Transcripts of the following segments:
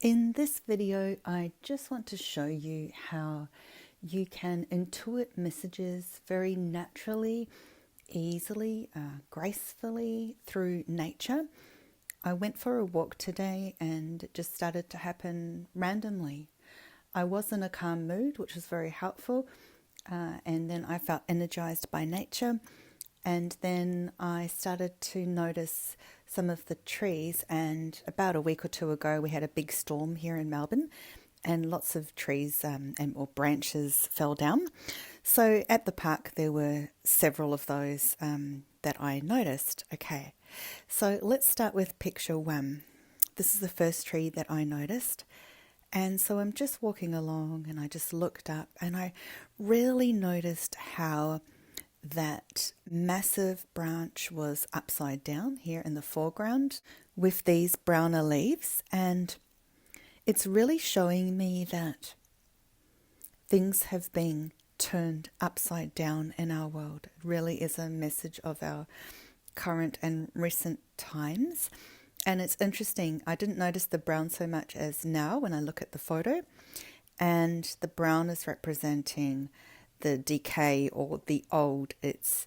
In this video, I just want to show you how you can intuit messages very naturally, easily, gracefully through nature. I went for a walk today and it just started to happen randomly. I was in a calm mood, which was very helpful, and then I felt energized by nature. And then I started to notice some of the trees, and about a week or two ago we had a big storm here in Melbourne and lots of trees or branches fell down. So at the park there were several of those that I noticed. Okay, so let's start with picture one. This is the first tree that I noticed. And so I'm just walking along and I just looked up and I really noticed how that massive branch was upside down here in the foreground with these browner leaves, and it's really showing me that things have been turned upside down in our world. It really is a message of our current and recent times. And it's interesting, I didn't notice the brown so much as now when I look at the photo, and the brown is representing the decay or the old. It's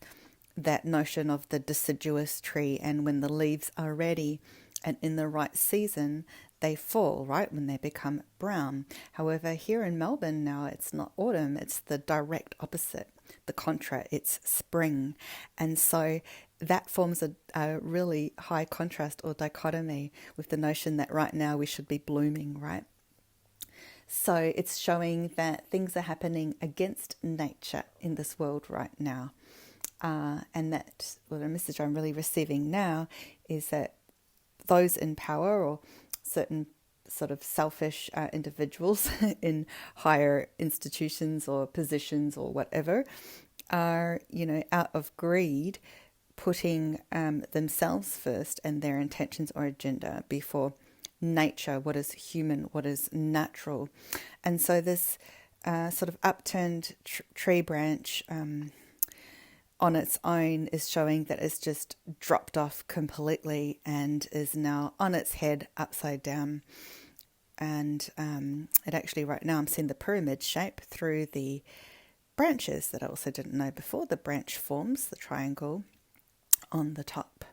that notion of the deciduous tree, and when the leaves are ready and in the right season, they fall, right, when they become brown. However, here in Melbourne now, it's not autumn, it's the direct opposite, the contra, it's spring. And so that forms a really high contrast or dichotomy with the notion that right now we should be blooming, right? So it's showing that things are happening against nature in this world right now. And that, well, the message I'm really receiving now is that those in power or certain sort of selfish individuals in higher institutions or positions or whatever are, out of greed, putting themselves first and their intentions or agenda before nature, what is human, what is natural. And so this sort of upturned tree branch on its own is showing that it's just dropped off completely and is now on its head upside down. And it actually, right now, I'm seeing the pyramid shape through the branches that I also didn't know before. The branch forms the triangle on the top.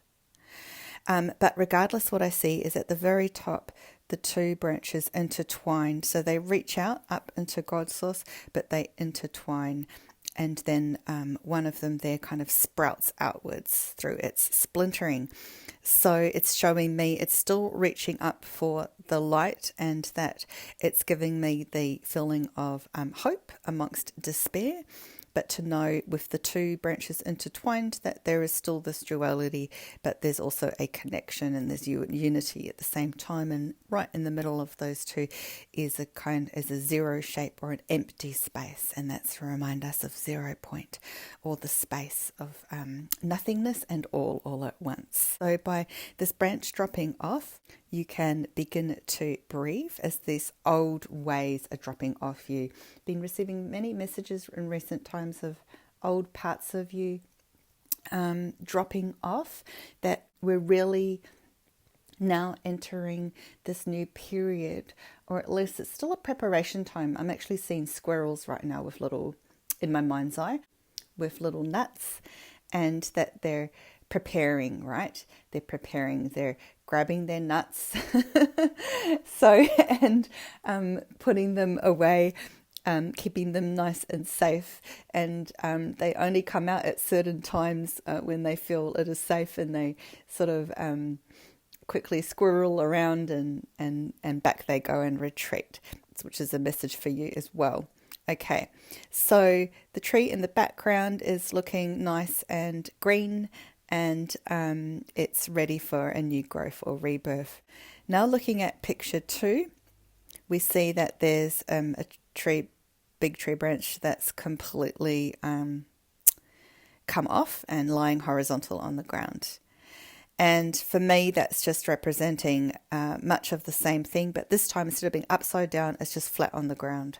But regardless, what I see is at the very top, the two branches intertwine. So they reach out up into God's source, but they intertwine. And then one of them there kind of sprouts outwards through its splintering. So it's showing me it's still reaching up for the light, and that it's giving me the feeling of hope amongst despair. But to know with the two branches intertwined that there is still this duality, but there's also a connection and there's unity at the same time. And right in the middle of those two is a zero shape or an empty space. And that's to remind us of 0 point, or the space of nothingness and all at once. So by this branch dropping off, you can begin to breathe as these old ways are dropping off you. Been receiving many messages in recent times of old parts of you dropping off, that we're really now entering this new period, or at least it's still a preparation time. I'm actually seeing squirrels right now with in my mind's eye, with little nuts, and that they're preparing, right? They're grabbing their nuts and putting them away, keeping them nice and safe, and they only come out at certain times when they feel it is safe, and they sort of quickly squirrel around and back they go and retreat, which is a message for you as well. Okay, so the tree in the background is looking nice and green, and it's ready for a new growth or rebirth. Now looking at picture 2, we see that there's a big tree branch that's completely come off and lying horizontal on the ground. And for me, that's just representing much of the same thing, but this time, instead of being upside down, it's just flat on the ground.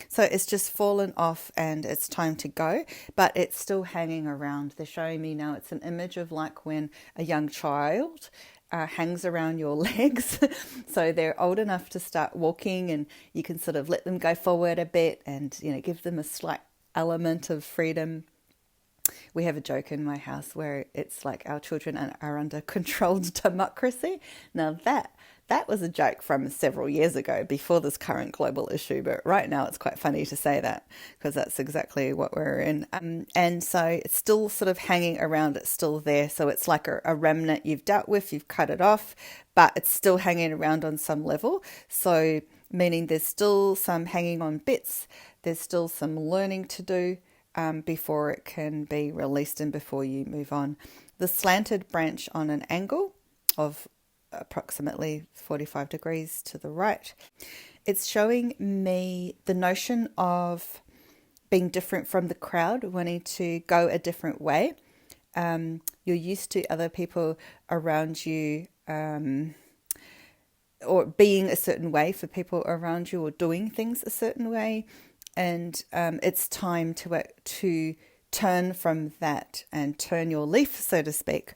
So it's just fallen off and it's time to go, but it's still hanging around. They're showing me now, it's an image of like when a young child hangs around your legs. So they're old enough to start walking, and you can sort of let them go forward a bit and, give them a slight element of freedom. We have a joke in my house where it's like our children are under controlled democracy. Now that was a joke from several years ago, before this current global issue, but right now it's quite funny to say that, because that's exactly what we're in. And so it's still sort of hanging around, it's still there. So it's like a remnant you've dealt with, you've cut it off, but it's still hanging around on some level. So meaning there's still some hanging on bits, there's still some learning to do before it can be released and before you move on. The slanted branch on an angle of approximately 45 degrees to the right, it's showing me the notion of being different from the crowd, wanting to go a different way. You're used to other people around you, or being a certain way for people around you, or doing things a certain way, and it's time to turn from that and turn your leaf, so to speak,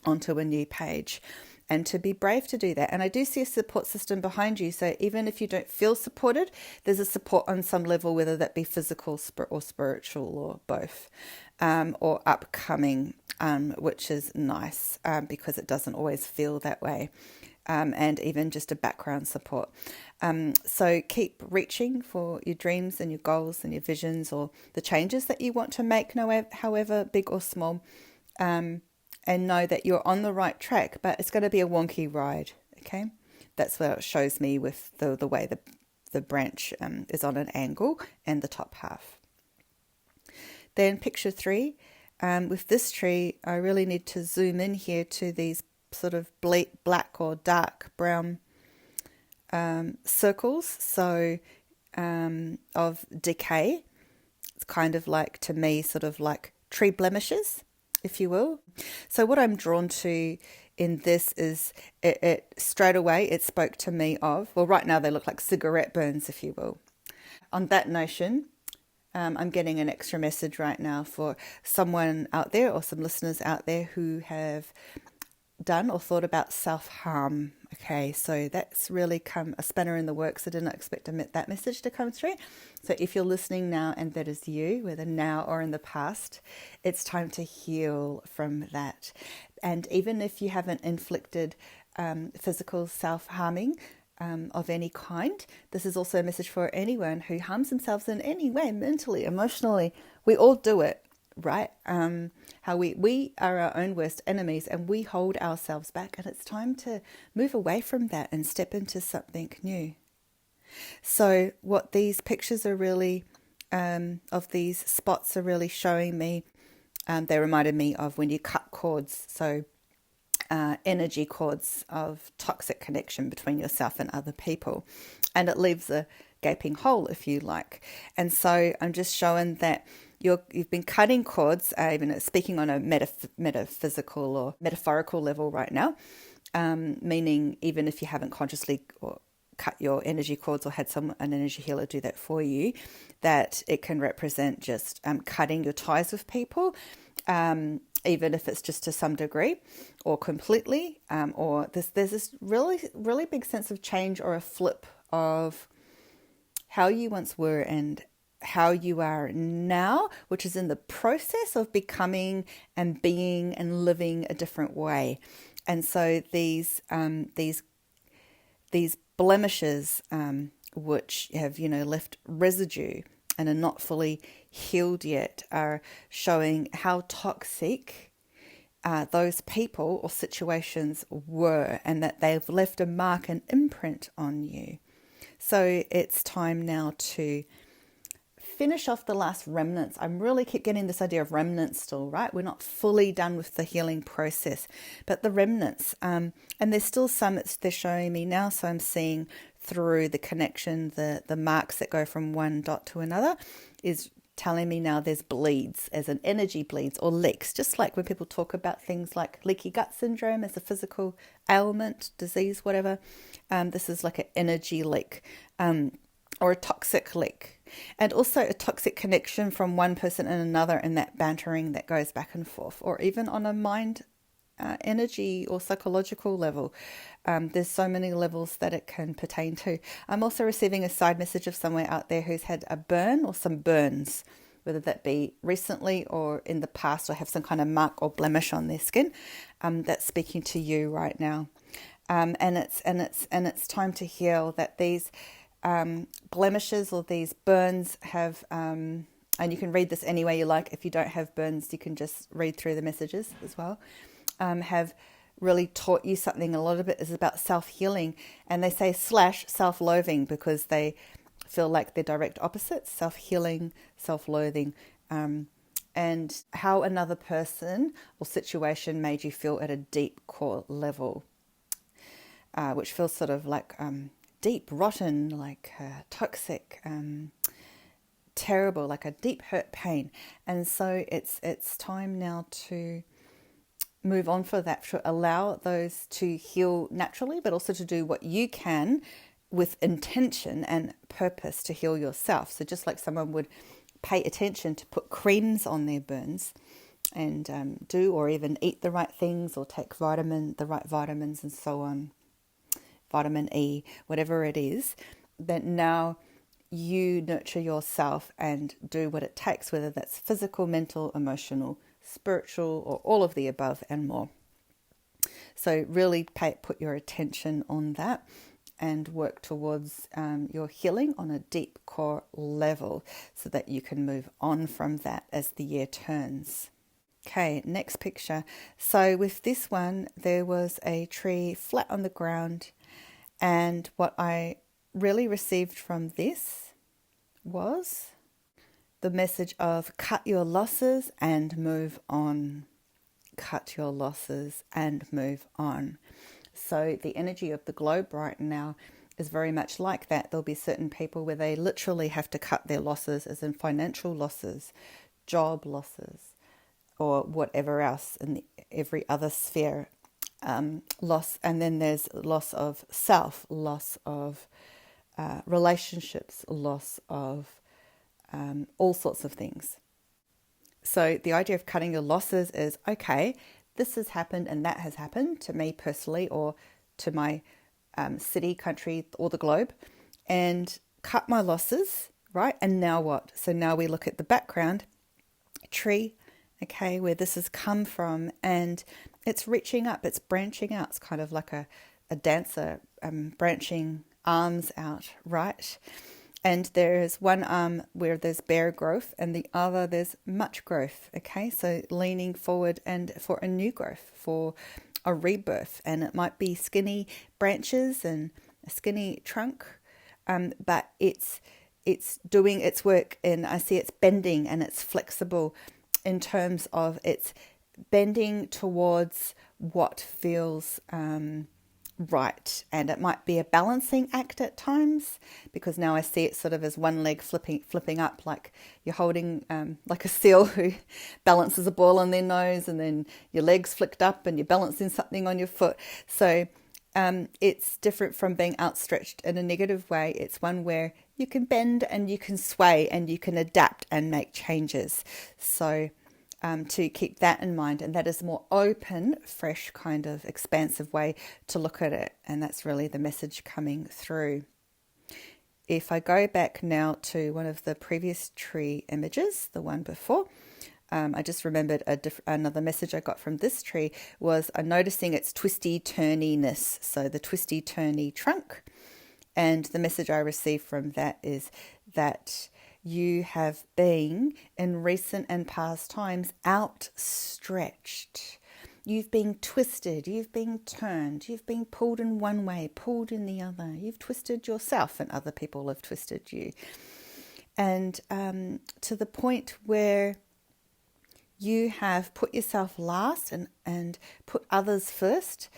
onto a new page. And to be brave to do that. And I do see a support system behind you. So even if you don't feel supported, there's a support on some level, whether that be physical or spiritual or both, or upcoming, which is nice, because it doesn't always feel that way. And even just a background support. So keep reaching for your dreams and your goals and your visions, or the changes that you want to make, however big or small. And know that you're on the right track, but it's going to be a wonky ride, okay? That's what it shows me with the way the branch is on an angle and the top half. Then picture 3, with this tree, I really need to zoom in here to these sort of black or dark brown circles, so of decay. It's kind of like, to me, sort of like tree blemishes, if you will. So what I'm drawn to in this is it straight away, it spoke to me of, well, right now they look like cigarette burns, if you will. On that notion, I'm getting an extra message right now for someone out there, or some listeners out there, who have done or thought about self-harm. Okay, so that's really come a spanner in the works. I didn't expect that message to come through. So if you're listening now and that is you, whether now or in the past, it's time to heal from that. And even if you haven't inflicted physical self-harming of any kind, this is also a message for anyone who harms themselves in any way, mentally, emotionally. We all do it. Right? How we are our own worst enemies, and we hold ourselves back, and it's time to move away from that and step into something new. So what these pictures are really, of these spots are really showing me, they reminded me of when you cut cords, so energy cords of toxic connection between yourself and other people, and it leaves a gaping hole, if you like. And so I'm just showing that you've been cutting cords, even speaking on a metaphysical or metaphorical level right now, meaning even if you haven't consciously or cut your energy cords or had an energy healer do that for you, that it can represent just cutting your ties with people, even if it's just to some degree or completely, or there's this really, really big sense of change, or a flip of how you once were and how you are now, which is in the process of becoming and being and living a different way. And so these blemishes, which have left residue and are not fully healed yet, are showing how toxic those people or situations were, and that they've left a mark, an imprint on you. So it's time now to finish off the last remnants. I really keep getting this idea of remnants still, right? We're not fully done with the healing process, but the remnants, and there's still some they're showing me now. So I'm seeing through the connection, the marks that go from one dot to another is telling me now there's bleeds, as an energy bleeds or leaks, just like when people talk about things like leaky gut syndrome as a physical ailment, disease, whatever. This is like an energy leak, or a toxic leak. And also a toxic connection from one person and another, and that bantering that goes back and forth, or even on a mind energy or psychological level. There's so many levels that it can pertain to. I'm also receiving a side message of someone out there who's had a burn or some burns, whether that be recently or in the past, or have some kind of mark or blemish on their skin. That's speaking to you right now, and it's time to heal. That these blemishes or these burns have, and you can read this any way you like. If you don't have burns, you can just read through the messages as well. Have really taught you something. A lot of it is about self-healing, and they say / self-loathing because they feel like they're direct opposites: self-healing, self-loathing, and how another person or situation made you feel at a deep core level, which feels sort of like deep, rotten, like toxic, terrible, like a deep hurt pain. And so it's time now to move on for that, to allow those to heal naturally, but also to do what you can with intention and purpose to heal yourself. So just like someone would pay attention to put creams on their burns and do or even eat the right things or take the right vitamins and so on, vitamin E, whatever it is, that now you nurture yourself and do what it takes, whether that's physical, mental, emotional, spiritual, or all of the above and more. So really put your attention on that and work towards your healing on a deep core level so that you can move on from that as the year turns. Okay, next picture. So with this one, there was a tree flat on the ground, and what I really received from this was the message of cut your losses and move on. Cut your losses and move on. So the energy of the globe right now is very much like that. There'll be certain people where they literally have to cut their losses, as in financial losses, job losses, or whatever else in every other sphere. Loss, and then there's loss of self, loss of relationships, loss of all sorts of things. So the idea of cutting your losses is, okay, this has happened and that has happened to me personally or to my city, country, or the globe, and cut my losses, right? And now what? So now we look at the background tree, okay, where this has come from, and it's reaching up, it's branching out. It's kind of like a dancer branching arms out, right? And there's one arm where there's bare growth and the other there's much growth, okay? So leaning forward and for a new growth, for a rebirth. And it might be skinny branches and a skinny trunk, but it's doing its work, and I see it's bending and it's flexible in terms of it's bending towards what feels right. And it might be a balancing act at times, because now I see it sort of as one leg flipping up, like you're holding like a seal who balances a ball on their nose, and then your legs flicked up and you're balancing something on your foot. So it's different from being outstretched in a negative way. It's one where you can bend and you can sway and you can adapt and make changes. So to keep that in mind, and that is a more open, fresh, kind of expansive way to look at it, and that's really the message coming through. If I go back now to one of the previous tree images, the one before, I just remembered another message I got from this tree was noticing its twisty-turniness, so the twisty-turny trunk, and the message I received from that is that you have been, in recent and past times, outstretched. You've been twisted, you've been turned, you've been pulled in one way, pulled in the other. You've twisted yourself and other people have twisted you. And to the point where you have put yourself last and put others first,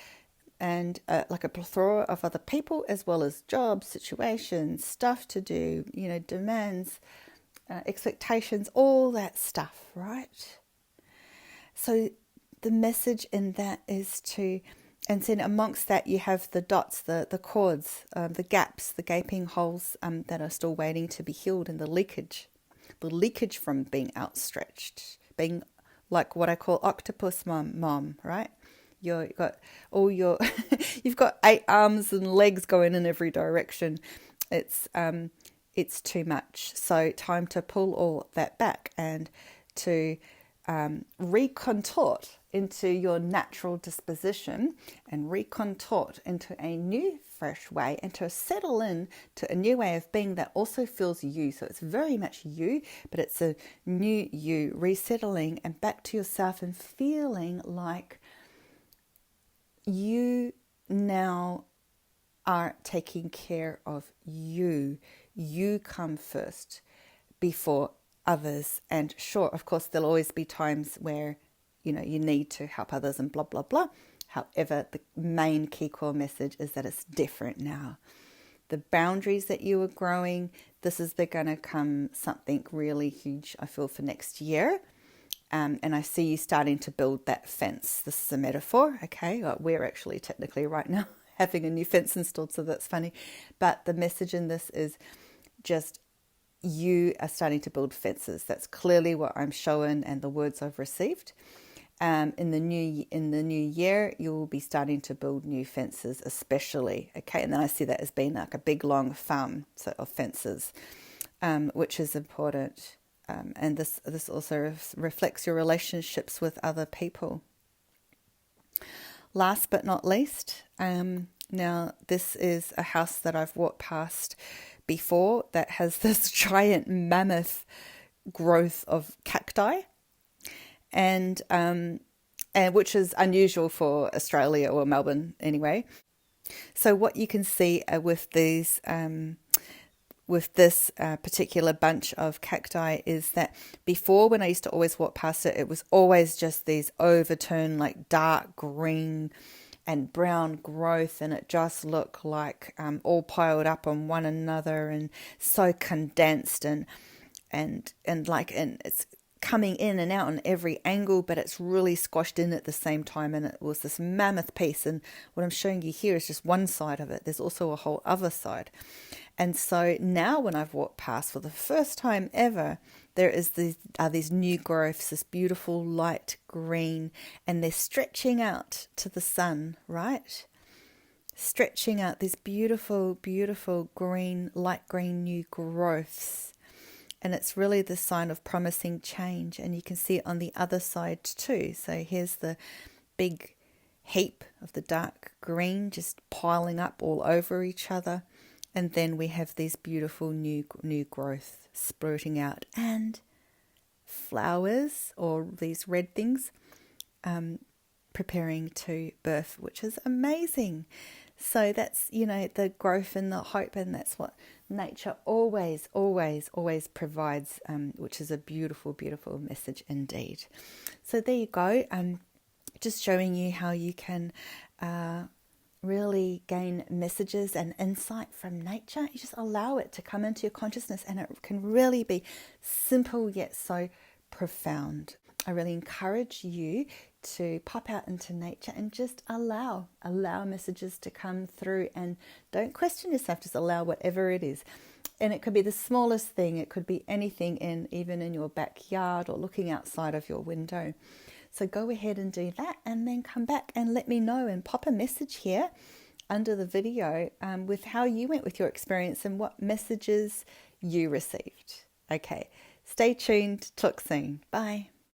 and like a plethora of other people, as well as jobs, situations, stuff to do, demands, expectations, all that stuff, right? So the message in that is to, and then amongst that you have the dots, the cords, the gaps, the gaping holes that are still waiting to be healed, and the leakage from being outstretched, being like what I call octopus mom, right? You've got all your, you've got 8 arms and legs going in every direction. It's too much. So time to pull all that back and to recontort into your natural disposition and recontort into a new fresh way, and to settle in to a new way of being that also feels you. So it's very much you, but it's a new you, resettling and back to yourself and feeling like you now are taking care of you. You come first before others. And sure, of course, there'll always be times where, you know, you need to help others and blah, blah, blah. However, the main key core message is that it's different now. The boundaries that you were growing, this is going to come something really huge, I feel, for next year. And I see you starting to build that fence. This is a metaphor, okay? Well, we're actually technically right now having a new fence installed, so that's funny. But the message in this is just you are starting to build fences. That's clearly what I'm showing and the words I've received. In the new year, you will be starting to build new fences, especially. Okay, and then I see that as being like a big long farm of fences, which is important. And this also reflects your relationships with other people. Last but not least, now this is a house that I've walked past before that has this giant mammoth growth of cacti, and which is unusual for Australia or Melbourne anyway. So what you can see with these with this particular bunch of cacti is that before, when I used to always walk past it, it was always just these overturned like dark green and brown growth, and it just looked like all piled up on one another and so condensed and it's coming in and out on every angle, but it's really squashed in at the same time, and it was this mammoth piece. And what I'm showing you here is just one side of it. There's also a whole other side. And so now when I've walked past for the first time ever, there is these new growths, this beautiful light green, and they're stretching out to the sun, right? Stretching out these beautiful, beautiful green, light green new growths. And it's really the sign of promising change. And you can see it on the other side too. So here's the big heap of the dark green just piling up all over each other. And then we have these beautiful new growth sprouting out, and flowers, or these red things, preparing to birth, which is amazing. So that's, you know, the growth and the hope, and that's what nature always, always, always provides, which is a beautiful, beautiful message indeed. So there you go. Just showing you how you can really gain messages and insight from nature. You just allow it to come into your consciousness, and it can really be simple yet so profound. I really encourage you to pop out into nature and just allow messages to come through, and don't question yourself, just allow whatever it is. And it could be the smallest thing, it could be anything, even in your backyard or looking outside of your window. So go ahead and do that, and then come back and let me know, and pop a message here under the video with how you went with your experience and what messages you received. Okay, stay tuned. Talk soon. Bye.